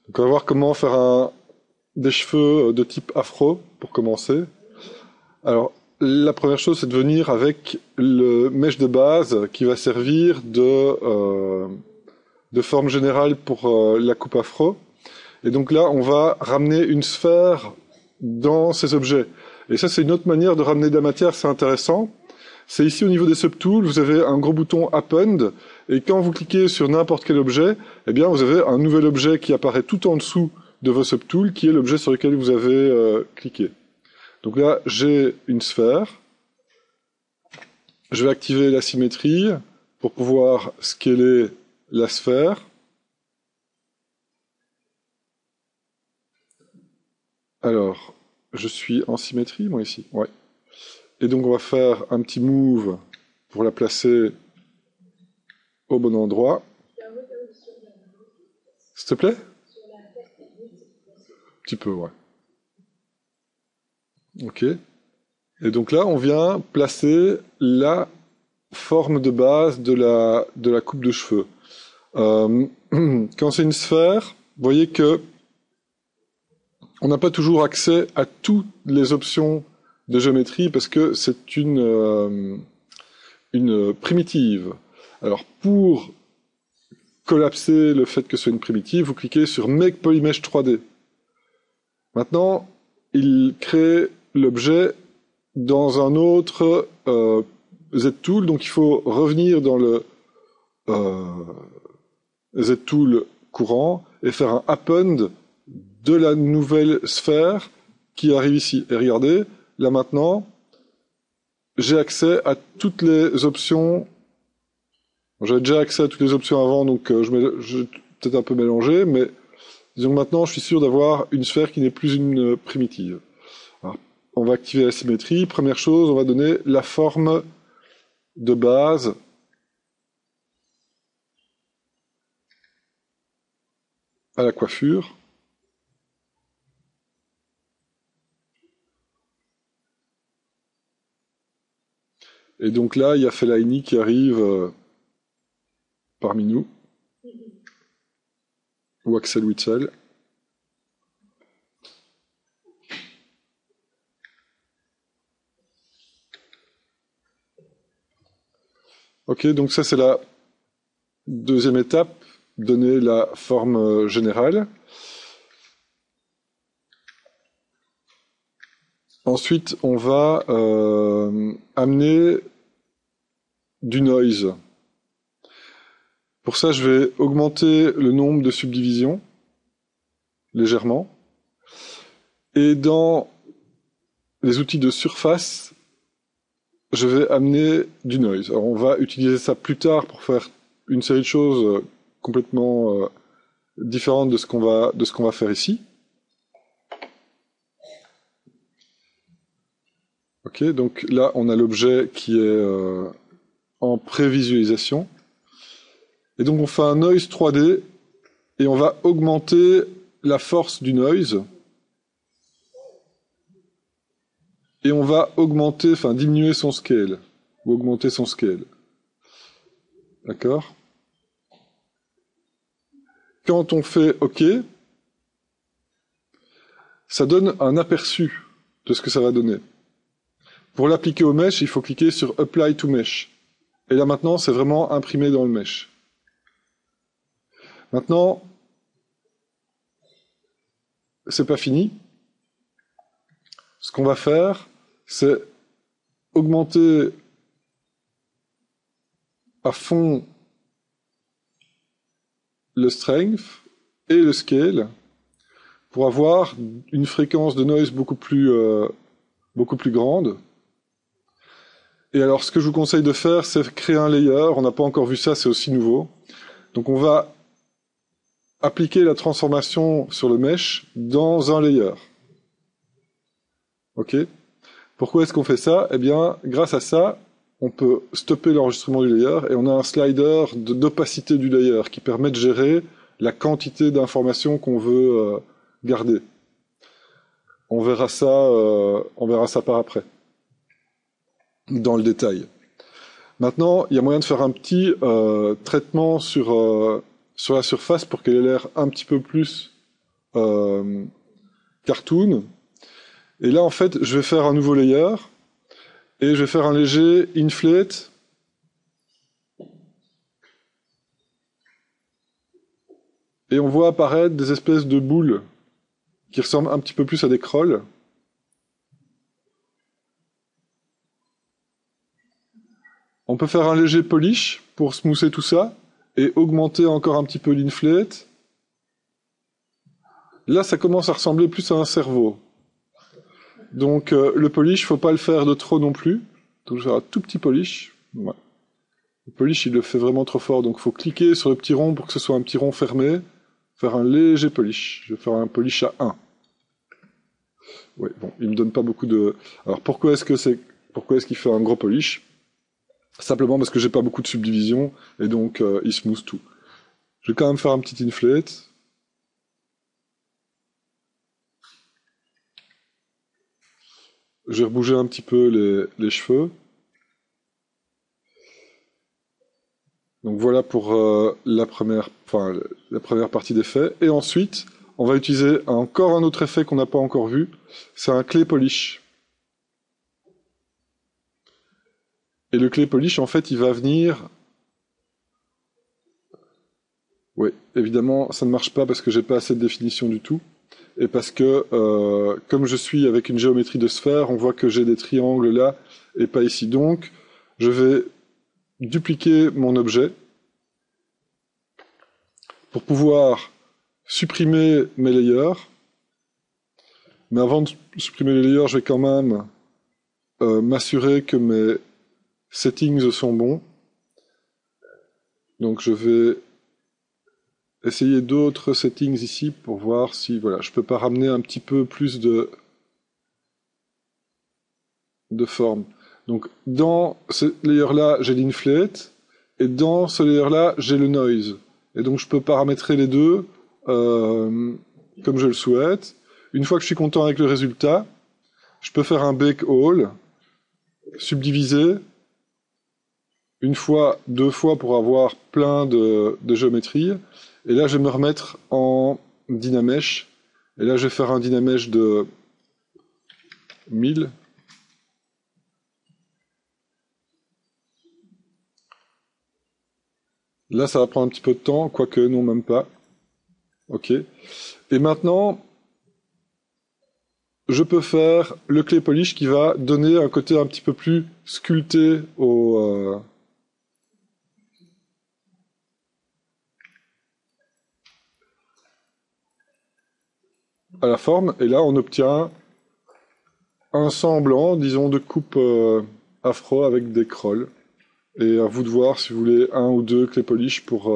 Donc on va voir comment faire des cheveux de type afro pour commencer. Alors, la première chose, c'est de venir avec le mèche de base qui va servir de forme générale pour la coupe afro. Et donc là, on va ramener une sphère dans ces objets. Et ça, c'est une autre manière de ramener de la matière, c'est intéressant. C'est ici au niveau des subtools, vous avez un gros bouton Append, et quand vous cliquez sur n'importe quel objet, eh bien vous avez un nouvel objet qui apparaît tout en dessous de vos subtools, qui est l'objet sur lequel vous avez cliqué. Donc là, j'ai une sphère. Je vais activer la symétrie pour pouvoir scaler la sphère. Alors, je suis en symétrie, moi, ici. Ouais. Et donc, on va faire un petit move pour la placer au bon endroit. S'il te plaît? Un petit peu, ouais. Ok. Et donc là, on vient placer la forme de base de la coupe de cheveux. Quand c'est une sphère, vous voyez que on n'a pas toujours accès à toutes les options de géométrie parce que c'est une primitive. Alors, pour collapser le fait que ce soit une primitive, vous cliquez sur Make Polymesh 3D. Maintenant, il crée l'objet dans un autre Z-Tool, donc il faut revenir dans le Z-Tool courant et faire un append de la nouvelle sphère qui arrive ici. Et regardez, là maintenant, j'ai accès à toutes les options. J'avais déjà accès à toutes les options avant, donc je peut-être un peu mélangé, mais disons que maintenant, je suis sûr d'avoir une sphère qui n'est plus une primitive. Alors, on va activer la symétrie. Première chose, on va donner la forme de base à la coiffure. Et donc là, il y a Fellaini qui arrive parmi nous, ou Axel Witsel. Ok, donc ça c'est la deuxième étape, donner la forme générale. Ensuite, on va amener du noise. Pour ça, je vais augmenter le nombre de subdivisions légèrement. Et dans les outils de surface, je vais amener du noise. Alors, on va utiliser ça plus tard pour faire une série de choses complètement différentes de ce qu'on va faire ici. Ok, donc là, on a l'objet qui est en prévisualisation. Et donc, on fait un noise 3D et on va augmenter la force du noise. Et on va augmenter, enfin diminuer son scale, ou augmenter son scale. D'accord? Quand on fait OK, ça donne un aperçu de ce que ça va donner. Pour l'appliquer au mesh, il faut cliquer sur Apply to Mesh. Et là maintenant, c'est vraiment imprimé dans le mesh. Maintenant, c'est pas fini. Ce qu'on va faire, c'est augmenter à fond le strength et le scale pour avoir une fréquence de noise beaucoup plus grande. Et alors, ce que je vous conseille de faire, c'est créer un layer. On n'a pas encore vu ça, c'est aussi nouveau. Donc, on va appliquer la transformation sur le mesh dans un layer. OK? Pourquoi est-ce qu'on fait ça? Eh bien, grâce à ça, on peut stopper l'enregistrement du layer et on a un slider d'opacité du layer qui permet de gérer la quantité d'informations qu'on veut garder. On verra ça par après, dans le détail. Maintenant, il y a moyen de faire un petit traitement sur la surface pour qu'elle ait l'air un petit peu plus cartoon. Et là, en fait, je vais faire un nouveau layer et je vais faire un léger inflate. Et on voit apparaître des espèces de boules qui ressemblent un petit peu plus à des crolls. On peut faire un léger polish pour smoother tout ça et augmenter encore un petit peu l'inflate. Là, ça commence à ressembler plus à un cerveau. Donc le polish, faut pas le faire de trop non plus. Donc je vais faire un tout petit polish. Ouais. Le polish, il le fait vraiment trop fort, donc faut cliquer sur le petit rond pour que ce soit un petit rond fermé. Faire un léger polish. Je vais faire un polish à 1. Ouais, bon, il me donne pas beaucoup de... Alors pourquoi est-ce qu'il fait un gros polish? Simplement parce que j'ai pas beaucoup de subdivision, et donc il smooth tout. Je vais quand même faire un petit inflate. J'ai rebougé un petit peu les cheveux. Donc voilà pour la première partie d'effet. Et ensuite, on va utiliser encore un autre effet qu'on n'a pas encore vu. C'est un clay polish. Et le clay polish, en fait, il va venir... Oui, évidemment, ça ne marche pas parce que j'ai pas assez de définition du tout. Et parce que, comme je suis avec une géométrie de sphère, on voit que j'ai des triangles là et pas ici. Donc, je vais dupliquer mon objet pour pouvoir supprimer mes layers. Mais avant de supprimer les layers, je vais quand même m'assurer que mes settings sont bons. Donc je vais essayer d'autres settings ici pour voir si voilà, je peux pas ramener un petit peu plus de forme. Donc dans ce layer-là, j'ai l'inflate, et dans ce layer-là, j'ai le noise. Et donc je peux paramétrer les deux comme je le souhaite. Une fois que je suis content avec le résultat, je peux faire un bake all, subdiviser, une fois, deux fois pour avoir plein de géométrie. Et là, je vais me remettre en Dynamesh. Et là, je vais faire un Dynamesh de 1000. Là, ça va prendre un petit peu de temps, quoique non, même pas. Ok. Et maintenant, je peux faire le clay polish qui va donner un côté un petit peu plus sculpté à la forme. Et là, on obtient un semblant, disons, de coupe afro avec des crolls. Et à vous de voir si vous voulez un ou deux clay polish pour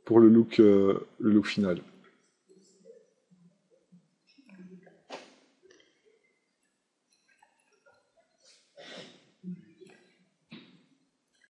le look final.